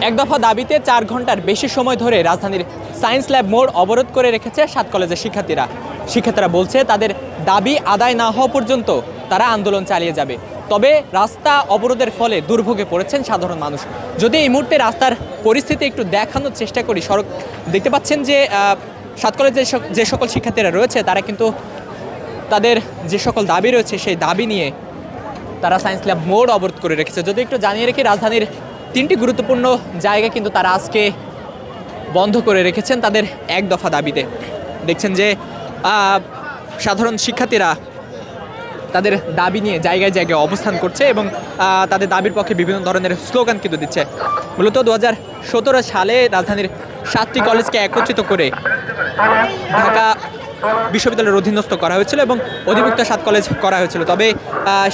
এক দফা দাবিতে 4 ঘন্টার বেশি সময় ধরে রাজধানীর সায়েন্স ল্যাব মোড় অবরোধ করে রেখেছে 7 কলেজের শিক্ষার্থীরা বলছে তাদের দাবি আদায় না হওয়া পর্যন্ত তারা আন্দোলন চালিয়ে যাবে। তবে রাস্তা অবরোধের ফলে দুর্ভোগে পড়েছেন সাধারণ মানুষ। যদি এই মুহূর্তে রাস্তার পরিস্থিতি একটু দেখানোর চেষ্টা করি, সড়ক দেখতে পাচ্ছেন যে 7 কলেজের যে সকল শিক্ষার্থীরা রয়েছে তারা কিন্তু তাদের যে সকল দাবি রয়েছে সেই দাবি নিয়ে তারা সায়েন্স ল্যাব মোড় অবরোধ করে রেখেছে। যদি একটু জানিয়ে রেখে রাজধানীর 3টি গুরুত্বপূর্ণ জায়গা কিন্তু তারা আজকে বন্ধ করে রেখেছেন তাদের এক দফা দাবিতে। দেখছেন যে সাধারণ শিক্ষার্থীরা তাদের দাবি নিয়ে জায়গায় জায়গায় অবস্থান করছে এবং তাদের দাবির পক্ষে বিভিন্ন ধরনের স্লোগান কিন্তু দিচ্ছে। মূলত 2017 সালে রাজধানীর 7টি কলেজকে একত্রিত করে ঢাকা বিশ্ববিদ্যালয়ের অধীনস্থ করা হয়েছিল এবং অধিভুক্ত 7 কলেজ করা হয়েছিল। তবে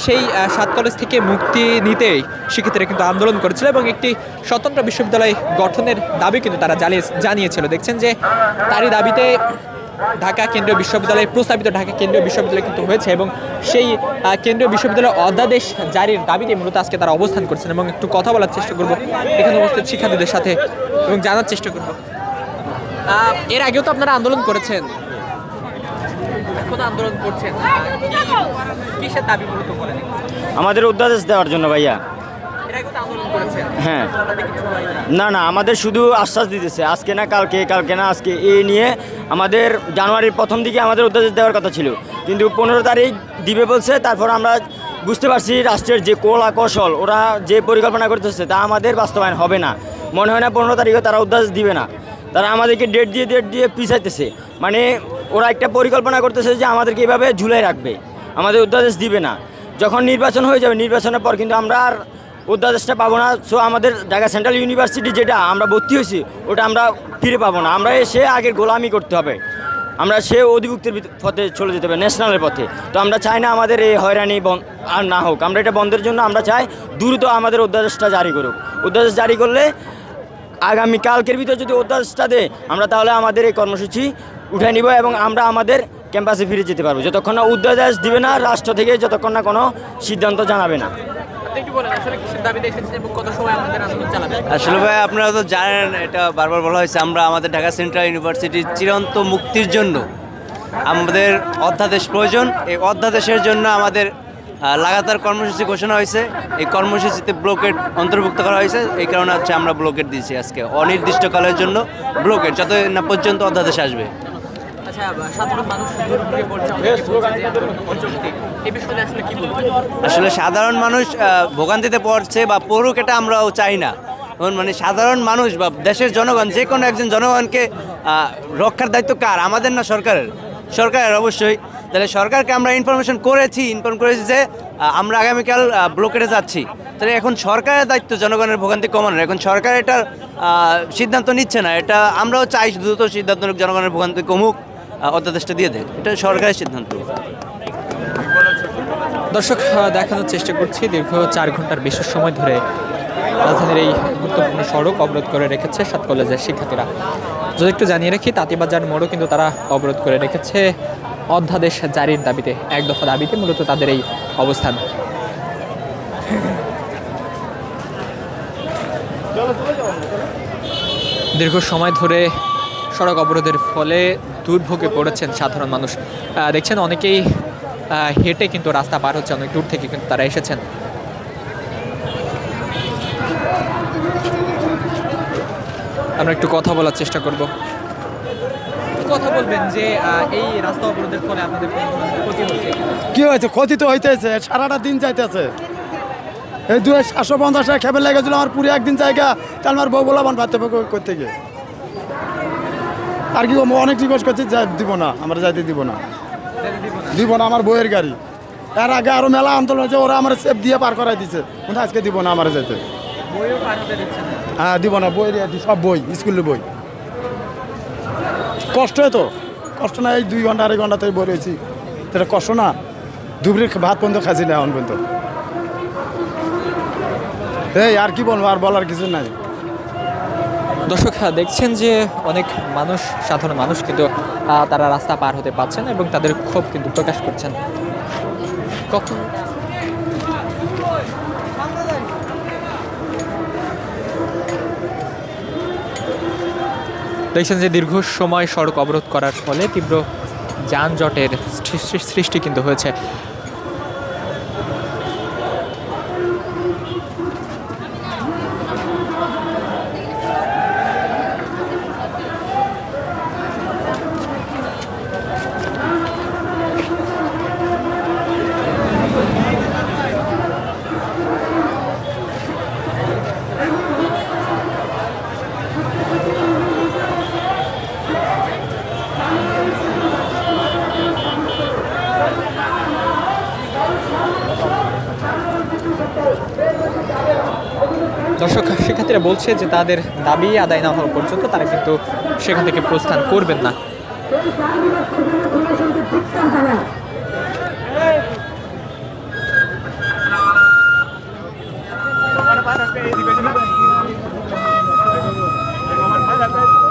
সেই 7 কলেজ থেকে মুক্তি নিতেই শিক্ষার্থীরা কিন্তু আন্দোলন করেছিল এবং একটি স্বতন্ত্র বিশ্ববিদ্যালয় গঠনের দাবি কিন্তু তারা জানিয়েছিল। দেখছেন যে তারই দাবিতে ঢাকা কেন্দ্রীয় বিশ্ববিদ্যালয় প্রস্তাবিত ঢাকা কেন্দ্রীয় বিশ্ববিদ্যালয় কিন্তু হয়েছে এবং সেই কেন্দ্রীয় বিশ্ববিদ্যালয় অধ্যাদেশ জারির দাবিতে মূলত আজকে তারা অবস্থান করছেন এবং একটু কথা বলার চেষ্টা করব এখানে উপস্থিত শিক্ষার্থীদের সাথে এবং জানার চেষ্টা করব। এর আগেও তো আপনারা আন্দোলন করেছেন, আন্দোলন করছেন, কিসের দাবি মূলত করেন? আমাদের অধ্যাদেশ দেওয়ার জন্য ভাইয়া। হ্যাঁ, না আমাদের শুধু আশ্বাস দিতেছে আজকে না কালকে না আজকে, এই নিয়ে আমাদের জানুয়ারির প্রথম দিকে আমাদের অধ্যাদেশ দেওয়ার কথা ছিল, কিন্তু 15 তারিখ দিবে বলছে। তারপর আমরা বুঝতে পারছি রাষ্ট্রের যে কলা কৌশল, ওরা যে পরিকল্পনা করতেছে তা আমাদের বাস্তবায়ন হবে না। মনে হয় না 15 তারিখে তারা অধ্যাদেশ দিবে না, তারা আমাদেরকে ডেট দিয়ে পিছাইতেছে। মানে ওরা একটা পরিকল্পনা করতেছে যে আমাদেরকে এভাবে ঝুলাই রাখবে, আমাদের অধ্যাদেশ দিবে না। যখন নির্বাচন হয়ে যাবে, নির্বাচনের পর কিন্তু আমরা আর অধ্যাদেশটা পাবো না। সো আমাদের ঢাকা সেন্ট্রাল ইউনিভার্সিটি যেটা আমরা ভর্তি হয়েছি ওটা আমরা ফিরে পাবো না। আমরা সে আগের গোলামি করতে হবে, আমরা সে অধিভুক্তির পথে চলে যেতে হবে, ন্যাশনালের পথে। তো আমরা চাই না আমাদের এই হয়রানি আর না হোক। আমরা এটা বন্ধের জন্য আমরা চাই দ্রুত আমাদের অধ্যাদেশটা জারি করুক। অধ্যাদেশ জারি করলে আগামী কালকের ভিতরে যদি অধ্যাদেশটা দেয়, আমরা তাহলে আমাদের এই কর্মসূচি উঠে নিব এবং আমরা আমাদের ক্যাম্পাসে ফিরে যেতে পারবো, যতক্ষণ না অধ্যাদেশ দিবে না রাষ্ট্র থেকে, যতক্ষণ না কোনো সিদ্ধান্ত জানাবে না। আসলে ভাই আপনারা তো জানেন, এটা বারবার বলা হয়েছে, আমরা আমাদের ঢাকা সেন্ট্রাল ইউনিভার্সিটির চিরন্ত মুক্তির জন্য আমাদের অধ্যাদেশ প্রয়োজন। এই অধ্যাদেশের জন্য আমাদের লাগাতার কর্মসূচি ঘোষণা হয়েছে। এই কর্মসূচিতে ব্লকেট অন্তর্ভুক্ত করা হয়েছে। এই কারণে হচ্ছে আমরা ব্লকেট দিয়েছি আজকে অনির্দিষ্টকালের জন্য ব্লকেট, যত না পর্যন্ত অধ্যাদেশ আসবে। আসলে সাধারণ মানুষ ভোগান্তিতে পড়ছে বা পড়ুক, এটা আমরাও চাই না। মানে সাধারণ মানুষ বা দেশের জনগণ, যে কোনো একজন জনগণকে রক্ষার দায়িত্ব কার? আমাদের না সরকারের অবশ্যই। তাহলে সরকারকে আমরা ইনফর্ম করেছি যে আমরা আগামীকাল ব্লকেটে যাচ্ছি। তাহলে এখন সরকারের দায়িত্ব জনগণের ভোগান্তি কমানোর। এখন সরকার এটার সিদ্ধান্ত নিচ্ছে না, এটা আমরাও চাই দ্রুত সিদ্ধান্ত নিক, জনগণের ভোগান্তি কমুক, অধ্যাদেশটা দিয়ে দেয়, এটা সরকারের সিদ্ধান্ত। দর্শক, দেখানোর চেষ্টা করছি দীর্ঘ 4 ঘন্টার বেশি সময় ধরে রাজধানীর এই গুরুত্বপূর্ণ সড়ক অবরোধ করে রেখেছে 7 কলেজের শিক্ষার্থীরা। যদি একটু জানিয়ে রাখি, তাঁতিবাজার মোড়ও কিন্তু তারা অবরোধ করে রেখেছে অধ্যাদেশ জারির দাবিতে, এক দফা দাবিতে মূলত তাদের এই অবস্থান। দীর্ঘ সময় ধরে সড়ক অবরোধের ফলে দুর্ভোগে পড়েছেন সাধারণ মানুষ। দেখছেন অনেকেই হেঁটে কিন্তু রাস্তা পার হচ্ছে, অনেক দূর থেকে কিন্তু তারা এসেছেন। আমরা একটু কথা বলার চেষ্টা করব। কথা বলবেন যে এই রাস্তা অবরোধের ফলে আপনাদের ক্ষতি হচ্ছে? কি হয়েছে? ক্ষতি তো হইতেছে, সারাটা দিন যাইতেছে। এই 750 টাকা খেপে লেগেছিল আমার পুরো একদিন জায়গা, তাহলে আমার বউ বলা বানতে করতে গিয়ে আর কি অনেক রিকোয়েস্ট করছি, দিব না, আমরা যাইতে দিব না আমার বইয়ের গাড়ি। এর আগে আরো মেলা আন্দোলন হয়েছে, ওরা আমার সেফ দিয়ে পার করাই দিচ্ছে, কিন্তু আজকে দিব না আমার যেতে। হ্যাঁ, দিব না, বই সব বই, স্কুলের বই। কষ্ট তো, কষ্ট না, এই 2 ঘন্টা 2.5 ঘন্টা থেকে বই রয়েছি, সেটা কষ্ট না? দুপুরের ভাত পর্যন্ত খাইছি না এখন পর্যন্ত। এই আর কি বলবো, আর বলার কিছু নাই। দর্শক, দেখছেন যে অনেক মানুষ, সাধারণ মানুষ কিন্তু তারা রাস্তা পার হতে পারছেন এবং তাদের ক্ষোভ কিন্তু প্রকাশ করছেন। কখন দেখছেন যে দীর্ঘ সময় সড়ক অবরোধ করার ফলে তীব্র যানজটের সৃষ্টি কিন্তু হয়েছে। দর্শক, শিক্ষার্থীরা বলছে যে তাদের দাবি আদায় না হওয়া পর্যন্ত তারা কিন্তু সেখান থেকে প্রস্থান করবেন না। Hey,